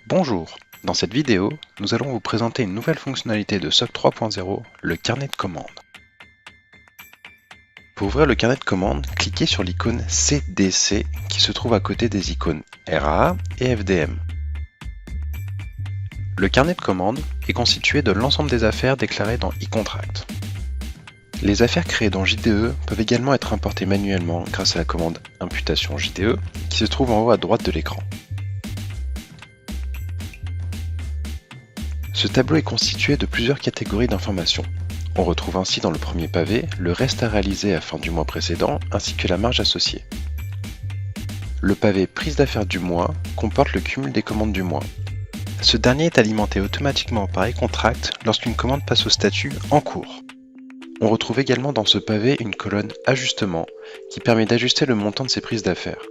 Bonjour, dans cette vidéo, nous allons vous présenter une nouvelle fonctionnalité de SOC 3.0, le carnet de commandes. Pour ouvrir le carnet de commandes, cliquez sur l'icône CDC qui se trouve à côté des icônes RAA et FDM. Le carnet de commandes est constitué de l'ensemble des affaires déclarées dans eContract. Les affaires créées dans JDE peuvent également être importées manuellement grâce à la commande imputation JDE qui se trouve en haut à droite de l'écran. Ce tableau est constitué de plusieurs catégories d'informations. On retrouve ainsi dans le premier pavé le reste à réaliser à fin du mois précédent ainsi que la marge associée. Le pavé prise d'affaires du mois comporte le cumul des commandes du mois. Ce dernier est alimenté automatiquement par eContract lorsqu'une commande passe au statut en cours. On retrouve également dans ce pavé une colonne ajustement qui permet d'ajuster le montant de ses prises d'affaires.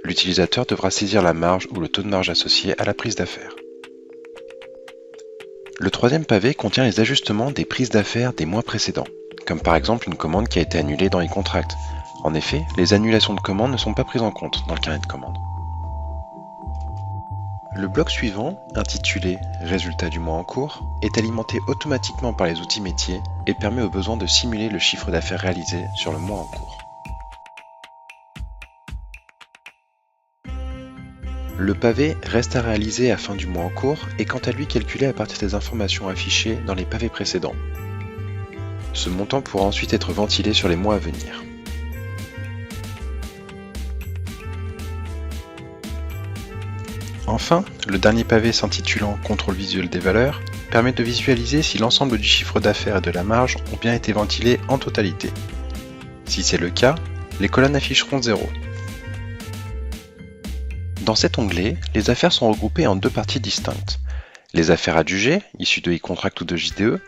L'utilisateur devra saisir la marge ou le taux de marge associé à la prise d'affaires. Le troisième pavé contient les ajustements des prises d'affaires des mois précédents, comme par exemple une commande qui a été annulée dans eContract. En effet, les annulations de commandes ne sont pas prises en compte dans le carnet de commandes. Le bloc suivant, intitulé « Résultat du mois en cours », est alimenté automatiquement par les outils métiers et permet au besoin de simuler le chiffre d'affaires réalisé sur le mois en cours. Le pavé « Reste à réaliser à fin du mois en cours » est quant à lui calculé à partir des informations affichées dans les pavés précédents. Ce montant pourra ensuite être ventilé sur les mois à venir. Enfin, le dernier pavé s'intitulant « Contrôle visuel des valeurs » permet de visualiser si l'ensemble du chiffre d'affaires et de la marge ont bien été ventilés en totalité. Si c'est le cas, les colonnes afficheront 0. Dans cet onglet, les affaires sont regroupées en deux parties distinctes. Les affaires adjugées, issues de eContract ou de JDE,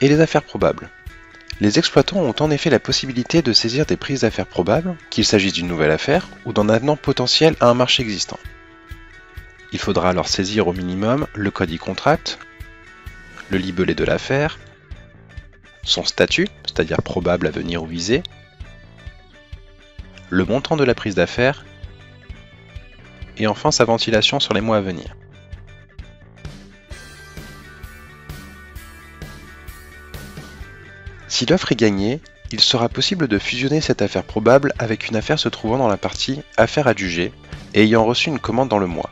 et les affaires probables. Les exploitants ont en effet la possibilité de saisir des prises d'affaires probables, qu'il s'agisse d'une nouvelle affaire ou d'un avenant potentiel à un marché existant. Il faudra alors saisir au minimum le code eContract, le libellé de l'affaire, son statut, c'est-à-dire probable à venir ou visé, le montant de la prise d'affaires, et enfin sa ventilation sur les mois à venir. Si l'offre est gagnée, il sera possible de fusionner cette affaire probable avec une affaire se trouvant dans la partie « Affaires adjugées » et ayant reçu une commande dans le mois.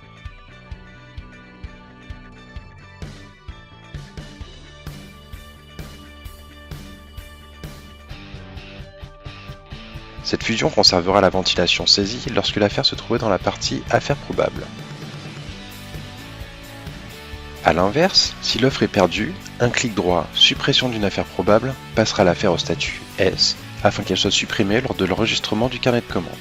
Cette fusion conservera la ventilation saisie lorsque l'affaire se trouvait dans la partie « Affaires probables ». A l'inverse, si l'offre est perdue, un clic droit « Suppression d'une affaire probable » passera l'affaire au statut S afin qu'elle soit supprimée lors de l'enregistrement du carnet de commandes.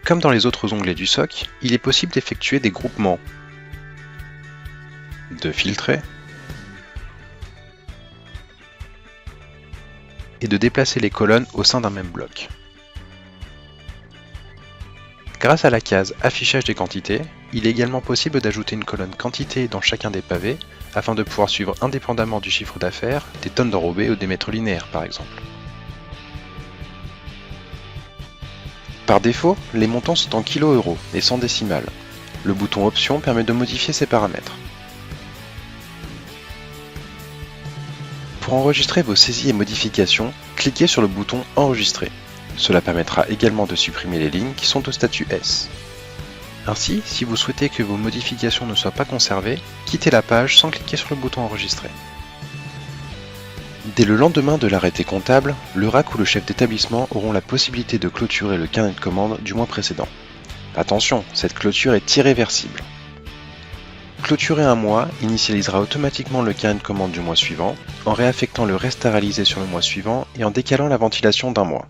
Comme dans les autres onglets du SOC, il est possible d'effectuer des groupements, de filtrer et de déplacer les colonnes au sein d'un même bloc. Grâce à la case Affichage des quantités, il est également possible d'ajouter une colonne quantité dans chacun des pavés afin de pouvoir suivre indépendamment du chiffre d'affaires des tonnes d'enrobés ou des mètres linéaires par exemple. Par défaut, les montants sont en kilo-euros et sans décimales. Le bouton Options permet de modifier ces paramètres. Pour enregistrer vos saisies et modifications, cliquez sur le bouton Enregistrer. Cela permettra également de supprimer les lignes qui sont au statut S. Ainsi, si vous souhaitez que vos modifications ne soient pas conservées, quittez la page sans cliquer sur le bouton Enregistrer. Dès le lendemain de l'arrêté comptable, le RAC ou le chef d'établissement auront la possibilité de clôturer le carnet de commandes du mois précédent. Attention, cette clôture est irréversible. Clôturer un mois initialisera automatiquement le carnet de commande du mois suivant, en réaffectant le reste à réaliser sur le mois suivant et en décalant la ventilation d'un mois.